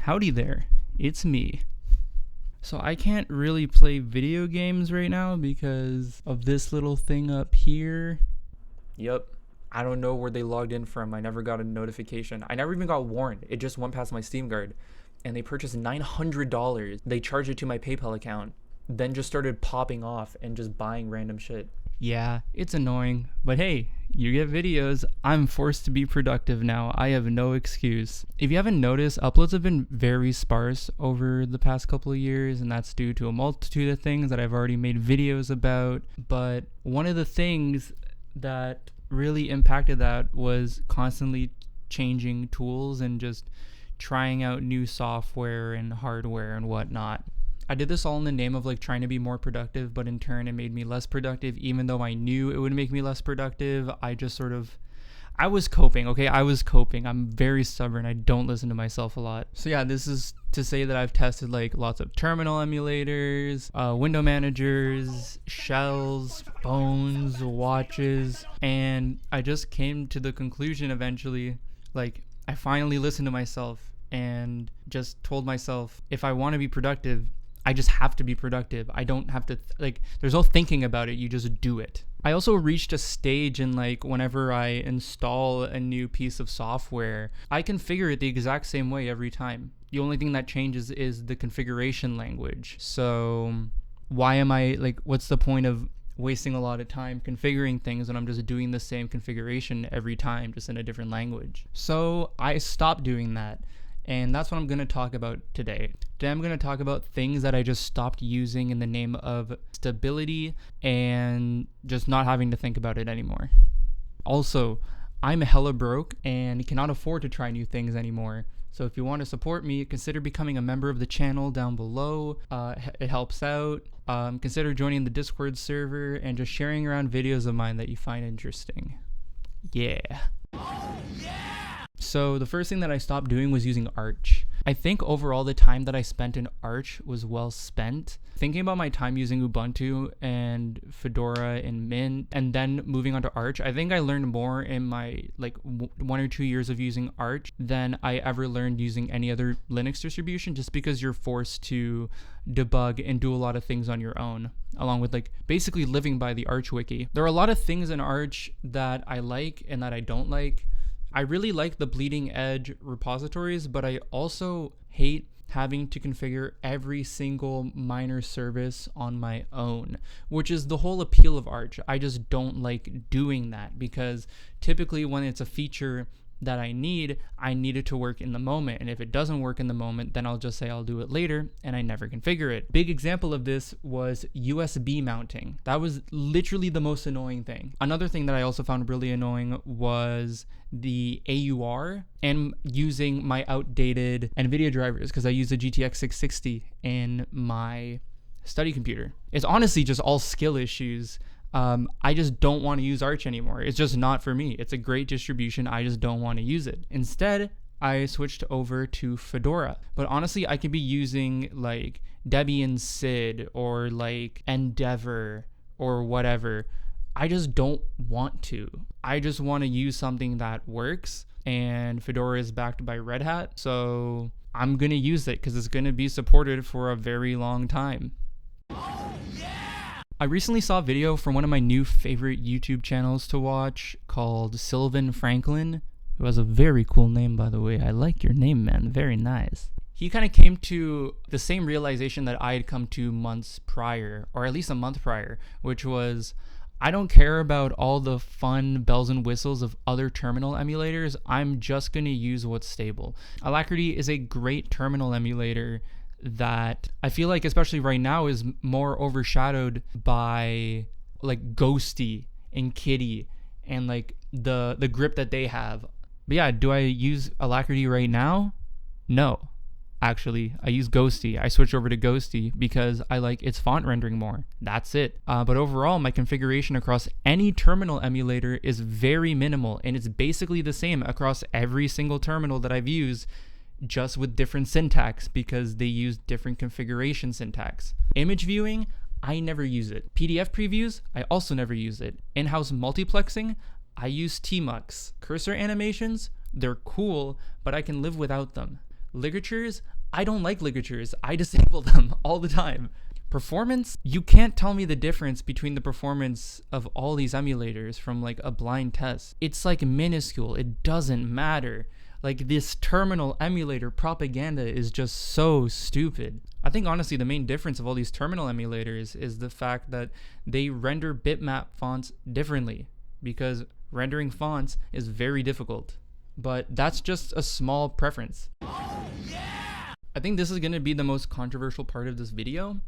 Howdy there, it's me. So I can't really play video games right now because of this little thing up here. Yep. I don't know where they logged in from. I never got a notification. I never even got warned. It just went past my Steam guard. And they purchased $900. They charged it to my PayPal account. Then just started popping off and just buying random shit. Yeah, it's annoying, but hey, you get videos. I'm forced to be productive now. I have no excuse. If you haven't noticed, uploads have been very sparse over the past couple of years, and that's due to a multitude of things that I've already made videos about. But one of the things that really impacted that was constantly changing tools and just trying out new software and hardware and whatnot. I did this all in the name of like trying to be more productive, but in turn it made me less productive. Even though I knew it would make me less productive, I was coping, okay? I was coping. I'm very stubborn. I don't listen to myself a lot. So yeah, this is to say that I've tested like lots of terminal emulators, window managers, shells, phones, watches, and I just came to the conclusion eventually, like I finally listened to myself and just told myself, if I want to be productive, I just have to be productive. I don't have to, there's no thinking about it. You just do it. I also reached a stage in like whenever I install a new piece of software, I configure it the exact same way every time. The only thing that changes is the configuration language. So why am I what's the point of wasting a lot of time configuring things when I'm just doing the same configuration every time, just in a different language? So I stopped doing that. And that's what I'm going to talk about today. Today I'm going to talk about things that I just stopped using in the name of stability and just not having to think about it anymore. Also, I'm hella broke and cannot afford to try new things anymore. So if you want to support me, consider becoming a member of the channel down below. It helps out. Consider joining the Discord server and just sharing around videos of mine that you find interesting. Yeah. Oh, yeah! So the first thing that I stopped doing was using Arch. I think overall the time that I spent in Arch was well spent. Thinking about my time using Ubuntu and Fedora and Mint and then moving on to Arch, I think I learned more in my 1 or 2 years of using Arch than I ever learned using any other Linux distribution, just because you're forced to debug and do a lot of things on your own, along with basically living by the Arch wiki. There are a lot of things in Arch that I like and that I don't like. I really like the bleeding edge repositories, but I also hate having to configure every single minor service on my own, which is the whole appeal of Arch. I just don't like doing that because typically when it's a feature that I need it to work in the moment. And if it doesn't work in the moment, then I'll just say I'll do it later and I never configure it. Big example of this was USB mounting. That was literally the most annoying thing. Another thing that I also found really annoying was the AUR and using my outdated NVIDIA drivers, because I use the GTX 660 in my study computer. It's honestly just all skill issues. I just don't want to use Arch anymore. It's just not for me. It's a great distribution. I just don't want to use it. Instead, I switched over to Fedora. But honestly, I could be using Debian SID or Endeavor or whatever. I just don't want to. I just want to use something that works, and Fedora is backed by Red Hat. So I'm going to use it because it's going to be supported for a very long time. Oh, yeah! I recently saw a video from one of my new favorite YouTube channels to watch called Sylvan Franklin, who has a very cool name, by the way. I like your name, man. Very nice. He kind of came to the same realization that I had come to months prior, or at least a month prior, which was, I don't care about all the fun bells and whistles of other terminal emulators. I'm just going to use what's stable. Alacrity is a great terminal emulator that I feel like, especially right now, is more overshadowed by Ghosty and Kitty and the grip that they have. But yeah, do I use Alacrity right now? No. Actually, I use Ghosty. I switched over to Ghosty because I like its font rendering more. That's it. But overall, my configuration across any terminal emulator is very minimal, and it's basically the same across every single terminal that I've used, just with different syntax because they use different configuration syntax. Image viewing, I never use it. PDF previews, I also never use it. In-house multiplexing, I use tmux. Cursor animations, they're cool, but I can live without them. Ligatures, I don't like ligatures. I disable them all the time. Performance, you can't tell me the difference between the performance of all these emulators from like a blind test. It's like minuscule. It doesn't matter. Like this terminal emulator propaganda is just so stupid. I think honestly the main difference of all these terminal emulators is the fact that they render bitmap fonts differently, because rendering fonts is very difficult. But that's just a small preference. I think this is going to be the most controversial part of this video,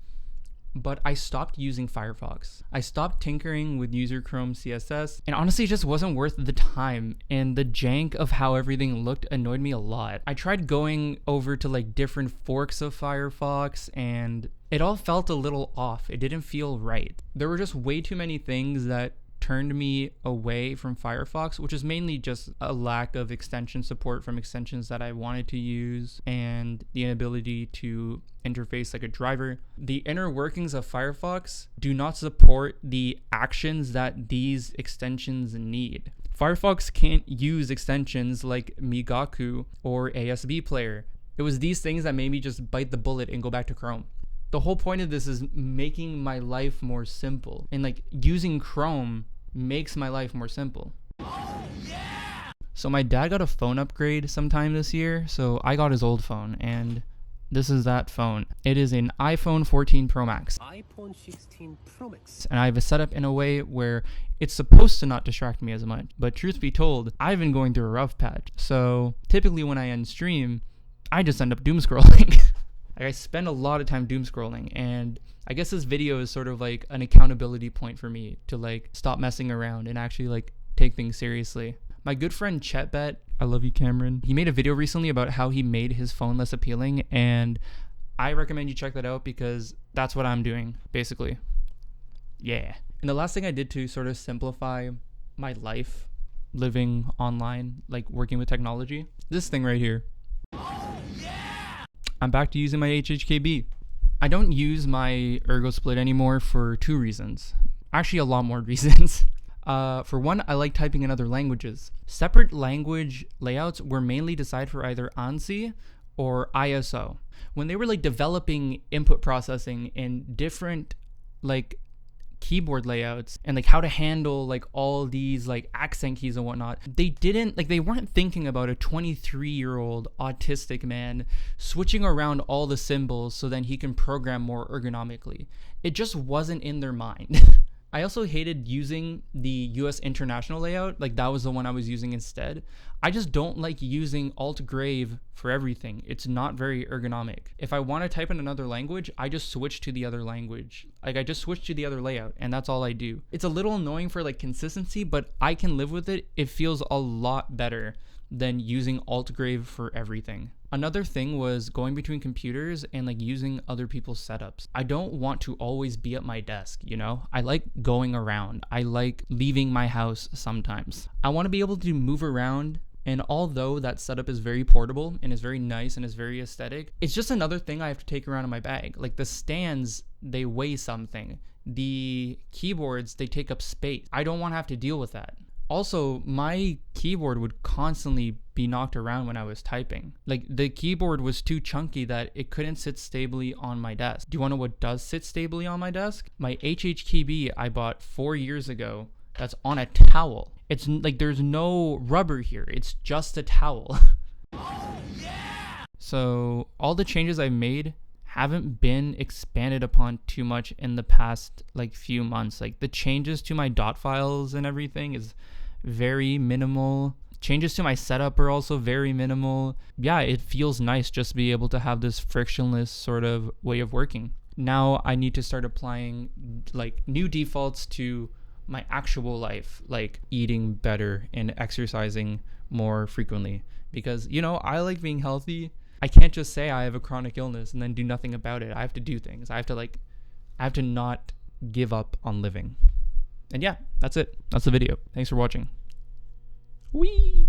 but I stopped using Firefox. I stopped tinkering with user Chrome CSS, and honestly it just wasn't worth the time, and the jank of how everything looked annoyed me a lot. I tried going over to like different forks of Firefox, and it all felt a little off. It didn't feel right. There were just way too many things that turned me away from Firefox, which is mainly just a lack of extension support from extensions that I wanted to use and the inability to interface like a driver. The inner workings of Firefox do not support the actions that these extensions need. Firefox can't use extensions like Migaku or ASB Player. It was these things that made me just bite the bullet and go back to Chrome. The whole point of this is making my life more simple, and like using Chrome makes my life more simple. So my dad got a phone upgrade sometime this year, so I got his old phone, and this is that phone. It is an iPhone 14 Pro Max. iPhone 16 Pro Max. And I have it set up in a way where it's supposed to not distract me as much. But truth be told, I've been going through a rough patch. So typically when I end stream, I just end up doom scrolling. I spend a lot of time doom scrolling, and I guess this video is sort of like an accountability point for me to like stop messing around and actually like take things seriously. My good friend Chetbet, I love you Cameron, he made a video recently about how he made his phone less appealing, and I recommend you check that out because that's what I'm doing basically. Yeah. And the last thing I did to sort of simplify my life living online, like working with technology, this thing right here. I'm back to using my HHKB. I don't use my Ergo Split anymore for two reasons. Actually, a lot more reasons. For one, I like typing in other languages. Separate language layouts were mainly decided for either ANSI or ISO. When they were like developing input processing and different like keyboard layouts and like how to handle like all these like accent keys and whatnot, they weren't thinking about a 23-year-old autistic man switching around all the symbols so then he can program more ergonomically. It just wasn't in their mind. I also hated using the US International layout, like that was the one I was using instead. I just don't like using Alt-Grave for everything. It's not very ergonomic. If I want to type in another language, I just switch to the other language. Like I just switch to the other layout, and that's all I do. It's a little annoying for like consistency, but I can live with it. It feels a lot better than using Alt-Grave for everything. Another thing was going between computers and like using other people's setups. I don't want to always be at my desk, you know? I like going around. I like leaving my house sometimes. I want to be able to move around, and although that setup is very portable and is very nice and is very aesthetic, it's just another thing I have to take around in my bag. Like the stands, they weigh something. The keyboards, they take up space. I don't want to have to deal with that. Also, my keyboard would constantly be knocked around when I was typing. Like the keyboard was too chunky that it couldn't sit stably on my desk. Do you want to know what does sit stably on my desk? My HHKB I bought 4 years ago that's on a towel. It's like there's no rubber here. It's just a towel. So all the changes I made haven't been expanded upon too much in the past like few months. Like the changes to my dot files and everything is very minimal. Changes to my setup are also very minimal. Yeah, it feels nice just to be able to have this frictionless sort of way of working. Now I need to start applying like new defaults to my actual life, like eating better and exercising more frequently, because you know, I like being healthy. I can't just say I have a chronic illness and then do nothing about it. I have to do things. I have to not give up on living. And yeah, that's it. That's the video. Thanks for watching. Whee!